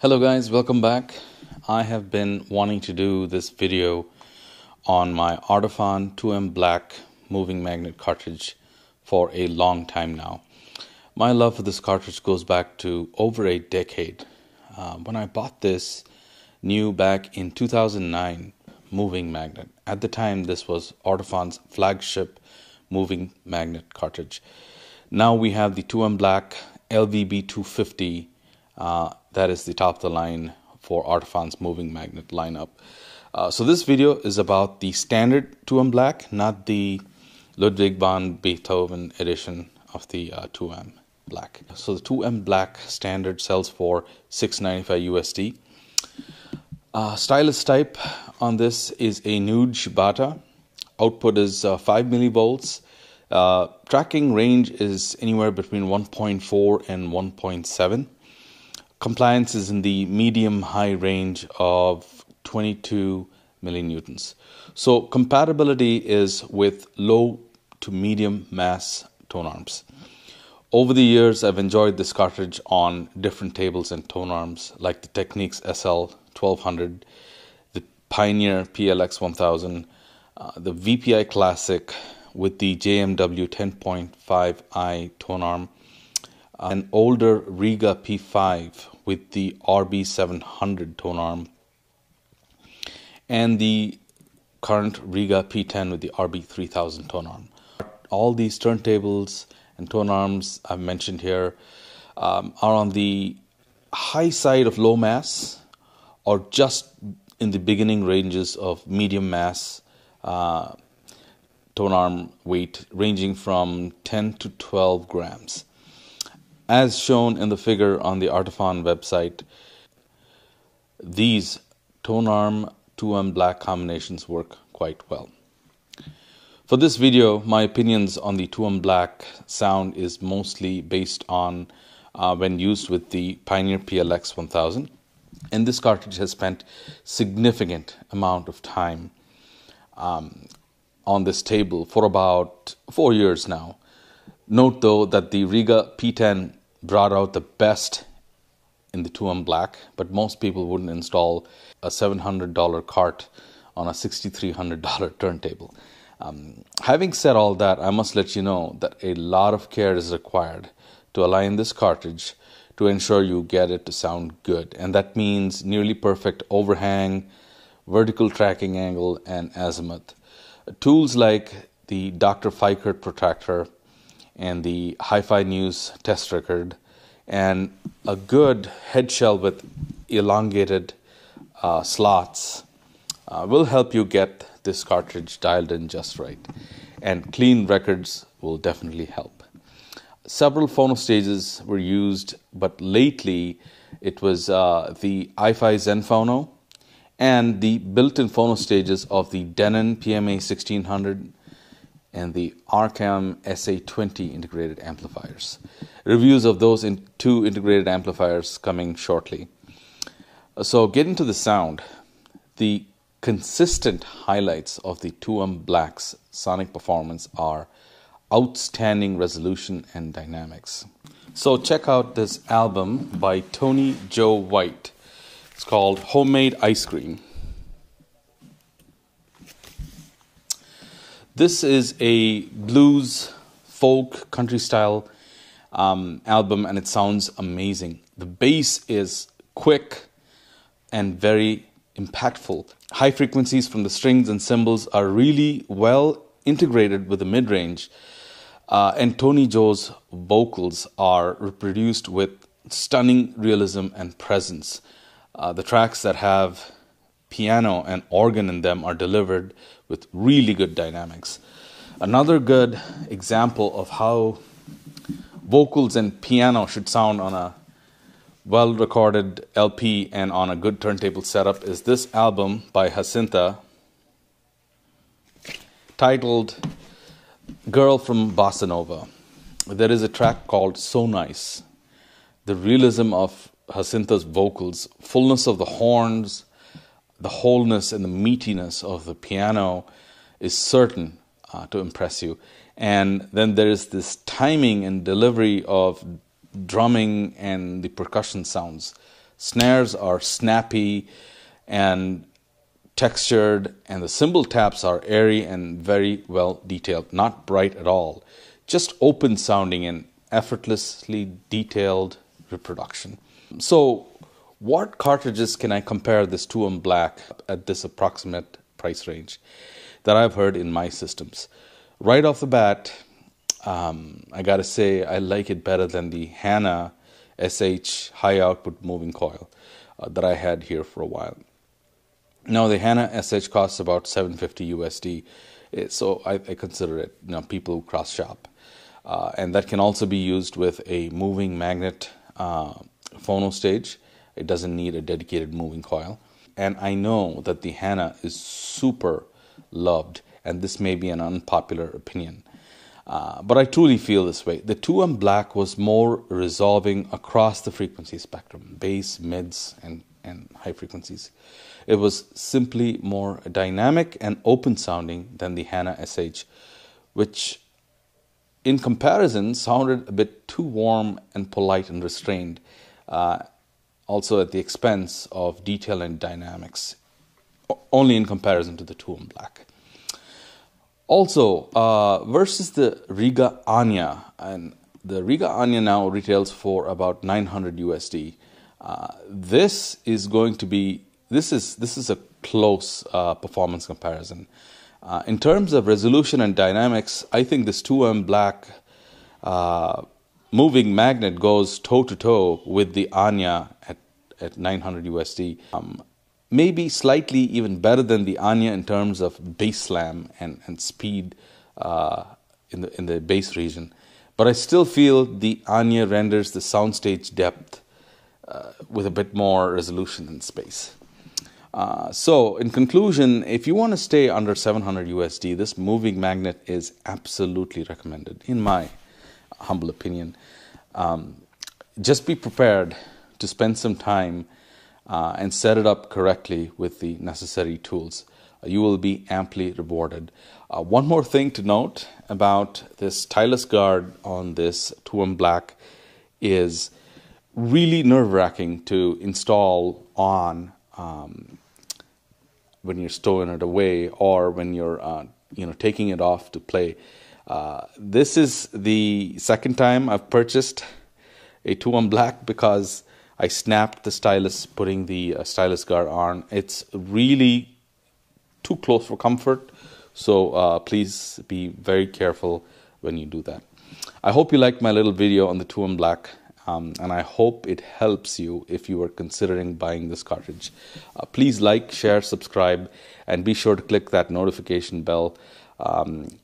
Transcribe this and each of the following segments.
Hello guys, welcome back. I have been wanting to do this video on my Ortofon 2M black moving magnet cartridge for a long time now. My love for this cartridge goes back to over a decade. When I bought this new back in 2009 moving magnet. At the time this was Ortofon's flagship moving magnet cartridge. Now we have the 2M black LVB 250. That is the top of the line for Ortofon's moving magnet lineup. So this video is about the standard 2M black, not the Ludwig van Beethoven edition of the 2M black. So the 2M black standard sells for $695 USD. Stylus type on this is a nude Shibata. Output is 5 millivolts. Tracking range is anywhere between 1.4 and 1.7. Compliance is in the medium-high range of 22 millinewtons. So compatibility is with low to medium mass tone arms. Over the years, I've enjoyed this cartridge on different tables and tone arms like the Technics SL 1200, the Pioneer PLX 1000, the VPI Classic with the JMW 10.5i tone arm, an older Riga P5 with the RB700 tone arm, and the current Riga P10 with the RB3000 tone arm. All these turntables and tone arms I've mentioned here are on the high side of low mass or just in the beginning ranges of medium mass tone arm weight ranging from 10 to 12 grams. As shown in the figure on the Ortofon website, these tone arm 2M black combinations work quite well. For this video, my opinions on the 2M black sound is mostly based on when used with the Pioneer PLX 1000. And this cartridge has spent significant amount of time on this table for about 4 years now. Note though that the Riga P10 brought out the best in the 2M black, but most people wouldn't install a $700 cart on a $6,300 turntable. Having said all that, I must let you know that a lot of care is required to align this cartridge to ensure you get it to sound good. And that means nearly perfect overhang, vertical tracking angle, and azimuth. Tools like the Dr. Fikert protractor and the Hi-Fi News test record and a good head shell with elongated slots will help you get this cartridge dialed in just right, and clean records will definitely help. Several phono stages were used, but lately it was the iFi Zen phono and the built-in phono stages of the Denon PMA 1600 and the Arcam SA20 integrated amplifiers. Reviews of those two integrated amplifiers coming shortly. So getting to the sound, the consistent highlights of the 2M Black's sonic performance are outstanding resolution and dynamics. So check out this album by Tony Joe White. It's called Homemade Ice Cream. This is a blues, folk, country style album, and it sounds amazing. The bass is quick and very impactful. High frequencies from the strings and cymbals are really well integrated with the mid-range, and Tony Joe's vocals are reproduced with stunning realism and presence. The tracks that have piano and organ in them are delivered with really good dynamics. Another good example of how vocals and piano should sound on a well-recorded LP and on a good turntable setup is this album by Jacinta titled Girl from Bossa Nova. There is a track called So Nice. The realism of Jacinta's vocals, fullness of the horns, the wholeness and the meatiness of the piano is certain to impress you. And then there is this timing and delivery of drumming and the percussion sounds. snares are snappy and textured, and the cymbal taps are airy and very well detailed, not bright at all, just open sounding and effortlessly detailed reproduction. So what cartridges can I compare this 2M Black at this approximate price range that I've heard in my systems? Right off the bat, I gotta say I like it better than the Hanna SH high output moving coil that I had here for a while. Now the Hanna SH costs about $750 USD, so I consider it, people who cross shop, and that can also be used with a moving magnet phono stage. It doesn't need a dedicated moving coil, and I know that the Hanna is super loved, and this may be an unpopular opinion, but I truly feel this way. The 2M Black was more resolving across the frequency spectrum, bass, mids, and high frequencies. It was simply more dynamic and open sounding than the Hanna SH, which in comparison sounded a bit too warm and polite and restrained, also at the expense of detail and dynamics, only in comparison to the 2M Black. Also, versus the Riga Anya, and the Riga Anya now retails for about $900 USD. This is going to be this is a close performance comparison. In terms of resolution and dynamics, I think this 2M Black moving magnet goes toe to toe with the Anya at $900 USD. Maybe slightly even better than the Anya in terms of bass slam and speed in the bass region. But I still feel the Anya renders the soundstage depth with a bit more resolution and space. So in conclusion, if you want to stay under $700 USD, this moving magnet is absolutely recommended, in my humble opinion. Just be prepared to spend some time and set it up correctly with the necessary tools. You will be amply rewarded. One more thing to note about this stylus guard on this 2M Black is really nerve-wracking to install on when you're stowing it away or when you're taking it off to play. This is the second time I've purchased a 2M Black because I snapped the stylus putting the stylus guard on. It's really too close for comfort, so please be very careful when you do that. I hope you liked my little video on the 2M Black, and I hope it helps you if you are considering buying this cartridge. Please like, share, subscribe, and be sure to click that notification bell.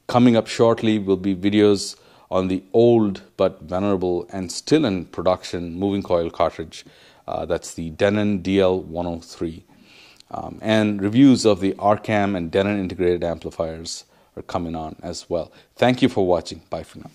Coming up shortly will be videos on the old but venerable and still in production moving coil cartridge. That's the Denon DL103. And reviews of the Arcam and Denon integrated amplifiers are coming on as well. Thank you for watching. Bye for now.